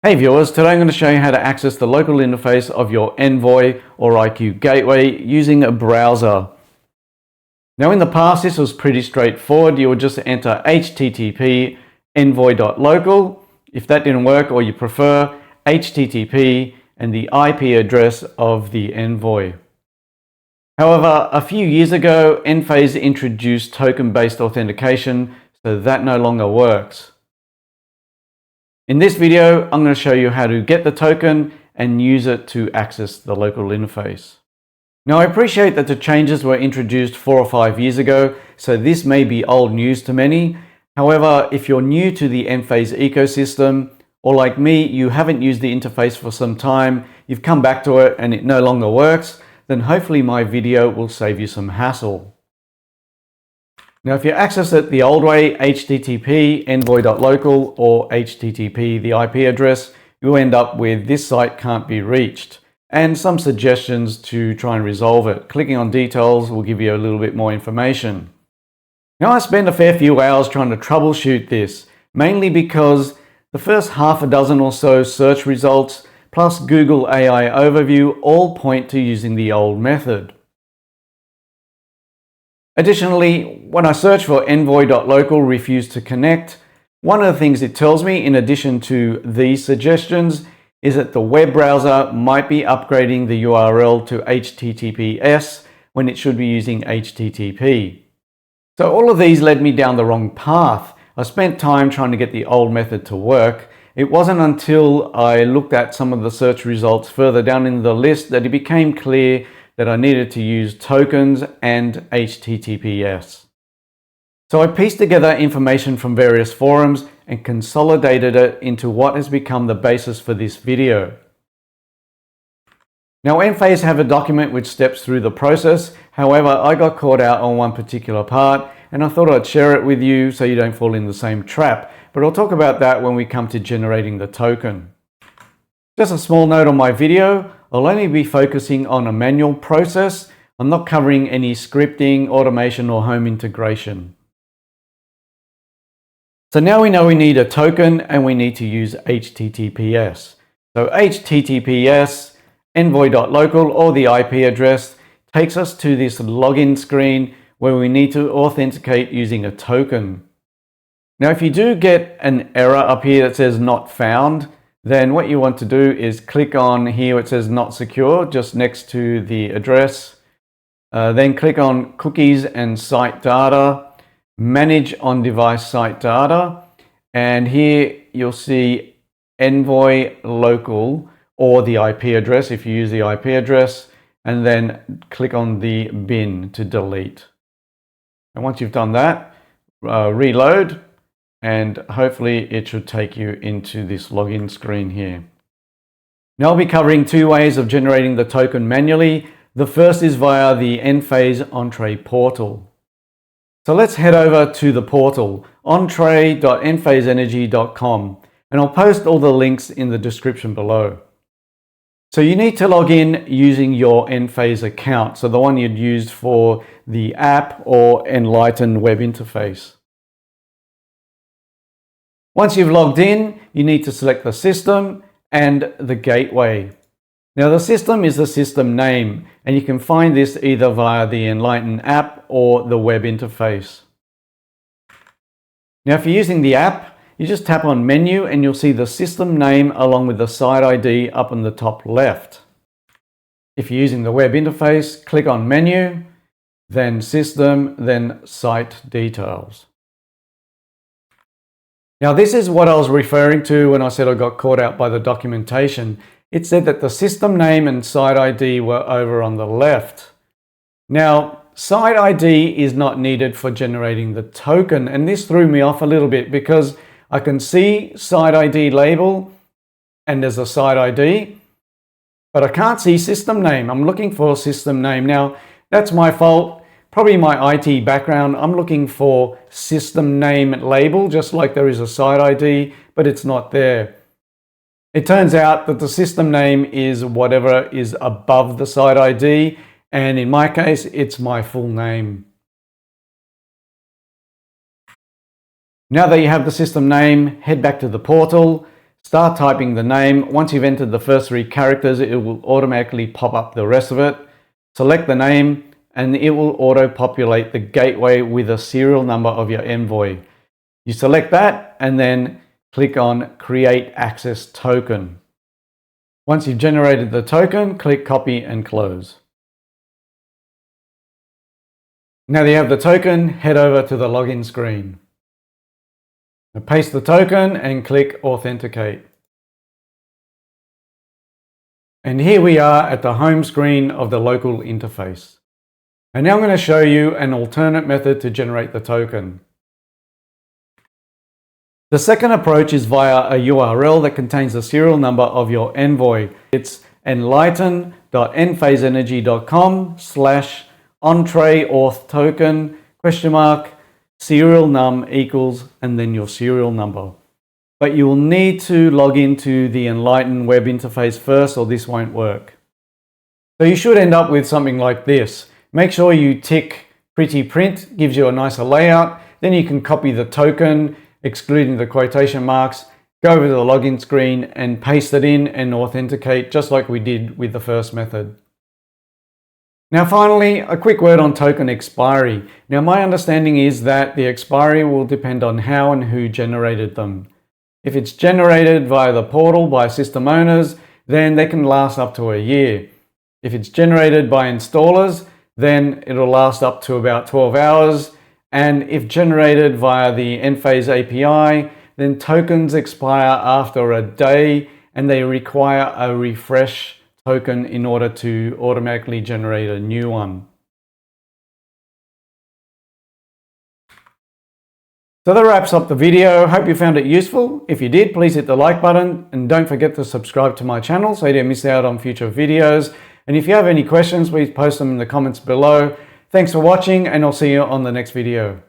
Hey viewers, today I'm going to show you how to access the local interface of your Envoy or IQ gateway using a browser. Now in the past this was pretty straightforward. You would just enter http envoy.local. If that didn't work, or you prefer, http and the IP address of the Envoy. However, a few years ago Enphase introduced token-based authentication, so that no longer works. In this video, I'm going to show you how to get the token and use it to access the local interface. Now, I appreciate that the changes were introduced 4 or 5 years ago, so this may be old news to many. However, if you're new to the Enphase ecosystem, or like me, you haven't used the interface for some time, you've come back to it and it no longer works, then hopefully my video will save you some hassle. Now, if you access it the old way, http envoy.local or http the IP address, you'll end up with this site can't be reached and some suggestions to try and resolve it. Clicking on details will give you a little bit more information. Now, I spent a fair few hours trying to troubleshoot this, mainly because the first half a dozen or so search results plus Google AI overview all point to using the old method. Additionally, when I search for envoy.local refuse to connect, one of the things it tells me, in addition to these suggestions, is that the web browser might be upgrading the URL to HTTPS when it should be using HTTP. So all of these led me down the wrong path. I spent time trying to get the old method to work. It wasn't until I looked at some of the search results further down in the list that it became clear that I needed to use tokens and HTTPS. So I pieced together information from various forums and consolidated it into what has become the basis for this video. Now, Enphase have a document which steps through the process. However, I got caught out on one particular part and I thought I'd share it with you so you don't fall in the same trap. But I'll talk about that when we come to generating the token. Just a small note on my video, I'll only be focusing on a manual process. I'm not covering any scripting, automation, or home integration. So now we know we need a token and we need to use HTTPS. So HTTPS, envoy.local, or the IP address, takes us to this login screen where we need to authenticate using a token. Now, if you do get an error up here that says not found, then what you want to do is click on here, it says not secure, just next to the address. Then click on cookies and site data, manage on device site data. And here you'll see Envoy local or the IP address if you use the IP address, and then click on the bin to delete. And once you've done that, reload. And hopefully it should take you into this login screen here. Now I'll be covering 2 ways of generating the token manually. The first is via the Enphase Entree portal. So let's head over to the portal, entree.enphaseenergy.com, and I'll post all the links in the description below. So you need to log in using your Enphase account, so the one you'd used for the app or Enlighten Web Interface. Once you've logged in, you need to select the system and the gateway. Now, the system is the system name, and you can find this either via the Enlighten app or the web interface. Now, if you're using the app, you just tap on menu and you'll see the system name along with the site ID up on the top left. If you're using the web interface, click on menu, then system, then site details. Now, this is what I was referring to when I said I got caught out by the documentation. It said that the system name and site ID were over on the left. Now, site ID is not needed for generating the token, and this threw me off a little bit because I can see site ID label and there's a site ID, but I can't see system name. I'm looking for system name. Now, that's my fault. Probably my IT background. I'm looking for system name label, just like there is a site ID, but it's not there. It turns out that the system name is whatever is above the site ID, and in my case, it's my full name. Now that you have the system name, head back to the portal, Start typing the name. Once you've entered the first 3 characters, it will automatically pop up the rest of it. Select the name and it will auto-populate the gateway with a serial number of your Envoy. You select that and then click on Create Access Token. Once you've generated the token, click Copy and Close. Now that you have the token, head over to the login screen. Now paste the token and click Authenticate. And here we are at the home screen of the local interface. And now I'm going to show you an alternate method to generate the token. The second approach is via a URL that contains the serial number of your Envoy. It's enlighten.enphaseenergy.com/entree-auth-token ? Serial num equals and then your serial number. But you will need to log into the Enlighten Web Interface first or this won't work. So you should end up with something like this. Make sure you tick Pretty Print, gives you a nicer layout. Then you can copy the token, excluding the quotation marks, go over to the login screen and paste it in and authenticate just like we did with the first method. Now finally, a quick word on token expiry. Now my understanding is that the expiry will depend on how and who generated them. If it's generated via the portal by system owners, then they can last up to a year. If it's generated by installers, then it'll last up to about 12 hours. And if generated via the Enphase API, then tokens expire after a day and they require a refresh token in order to automatically generate a new one. So that wraps up the video. Hope you found it useful. If you did, please hit the like button and don't forget to subscribe to my channel so you don't miss out on future videos. And if you have any questions, please post them in the comments below. Thanks for watching and I'll see you on the next video.